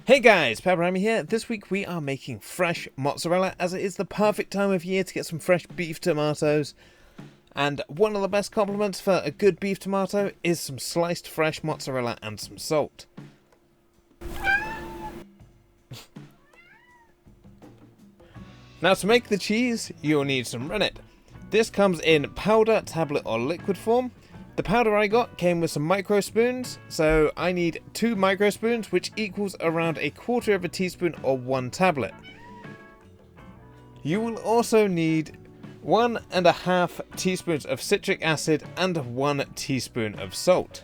Hey guys, PepperAmmy here. This week we are making fresh mozzarella, as it is the perfect time of year to get some fresh beef tomatoes. And one of the best compliments for a good beef tomato is some sliced fresh mozzarella and some salt. Now to make the cheese, you'll need some rennet. This comes in powder, tablet or liquid form. The powder I got came with some micro spoons, so I need 2 micro spoons, which equals around 1/4 of a teaspoon or 1 tablet. You will also need 1.5 teaspoons of citric acid and 1 teaspoon of salt.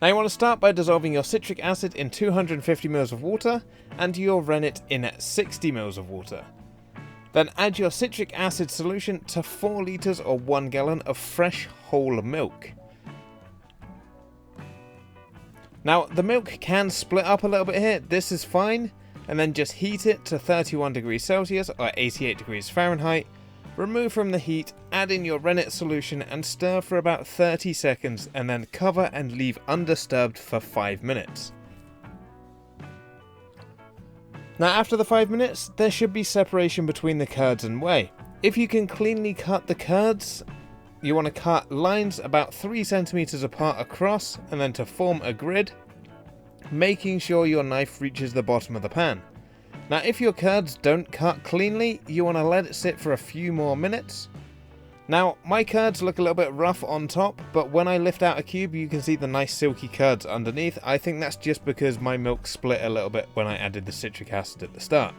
Now you want to start by dissolving your citric acid in 250 ml of water and your rennet in 60 ml of water. Then add your citric acid solution to 4 litres or 1 gallon of fresh whole milk. Now the milk can split up a little bit here, this is fine, and then just heat it to 31 degrees Celsius or 88 degrees Fahrenheit. Remove from the heat, add in your rennet solution and stir for about 30 seconds and then cover and leave undisturbed for 5 minutes. Now after the 5 minutes, there should be separation between the curds and whey. If you can cleanly cut the curds, you want to cut lines about 3 centimeters apart across and then to form a grid, making sure your knife reaches the bottom of the pan. Now if your curds don't cut cleanly, you want to let it sit for a few more minutes. Now my curds look a little bit rough on top, but when I lift out a cube you can see the nice silky curds underneath. I think that's just because my milk split a little bit when I added the citric acid at the start.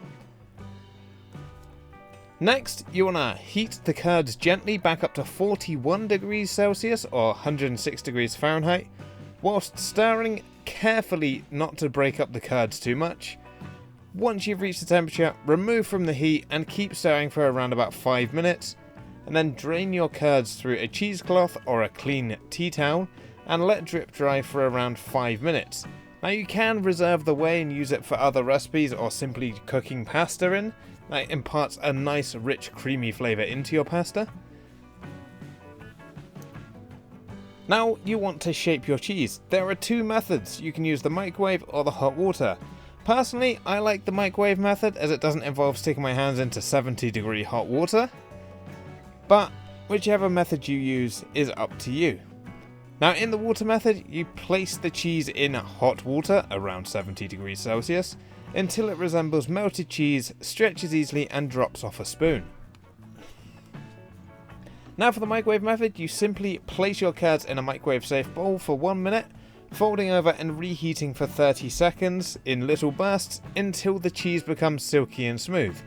Next, you want to heat the curds gently back up to 41 degrees Celsius or 106 degrees Fahrenheit, whilst stirring carefully not to break up the curds too much. Once you've reached the temperature, remove from the heat and keep stirring for around about 5 minutes. And then drain your curds through a cheesecloth or a clean tea towel and let drip dry for around 5 minutes. Now you can reserve the whey and use it for other recipes or simply cooking pasta in. That imparts a nice rich creamy flavour into your pasta. Now you want to shape your cheese. There are 2 methods. You can use the microwave or the hot water. Personally, I like the microwave method as it doesn't involve sticking my hands into 70-degree hot water. But whichever method you use is up to you. Now in the water method, you place the cheese in hot water around 70 degrees Celsius until it resembles melted cheese, stretches easily and drops off a spoon. Now for the microwave method, you simply place your curds in a microwave safe bowl for 1 minute, folding over and reheating for 30 seconds in little bursts until the cheese becomes silky and smooth.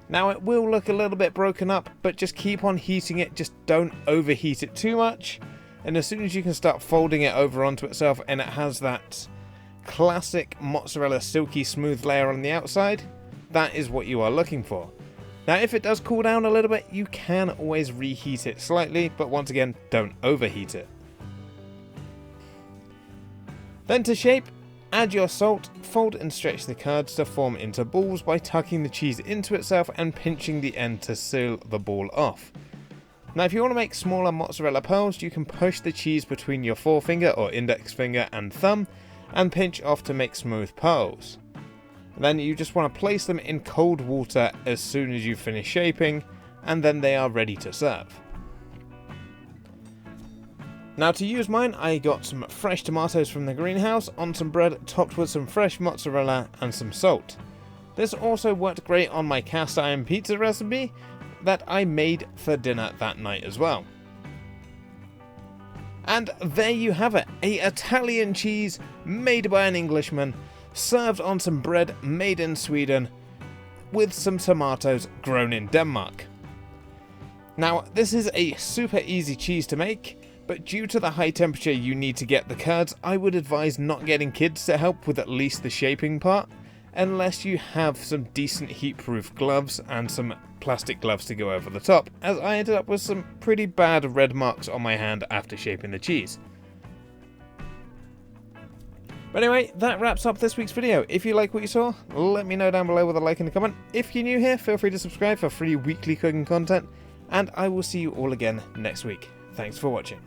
Now it will look a little bit broken up, but just keep on heating it, just don't overheat it too much. And as soon as you can start folding it over onto itself and it has that classic mozzarella silky smooth layer on the outside, that is what you are looking for. Now if it does cool down a little bit, you can always reheat it slightly, but once again, don't overheat it. Then to shape, add your salt, fold and stretch the curds to form into balls by tucking the cheese into itself and pinching the end to seal the ball off. Now if you want to make smaller mozzarella pearls, you can push the cheese between your forefinger or index finger and thumb and pinch off to make smooth pearls. Then you just want to place them in cold water as soon as you finish shaping, and then they are ready to serve. Now to use mine, I got some fresh tomatoes from the greenhouse on some bread topped with some fresh mozzarella and some salt. This also worked great on my cast iron pizza recipe that I made for dinner that night as well. And there you have it, an Italian cheese made by an Englishman, served on some bread made in Sweden with some tomatoes grown in Denmark. Now this is a super easy cheese to make, but due to the high temperature you need to get the curds, I would advise not getting kids to help with at least the shaping part, unless you have some decent heat-proof gloves and some plastic gloves to go over the top, as I ended up with some pretty bad red marks on my hand after shaping the cheese. But anyway, that wraps up this week's video. If you like what you saw, let me know down below with a like and a comment. If you're new here, feel free to subscribe for free weekly cooking content, and I will see you all again next week. Thanks for watching.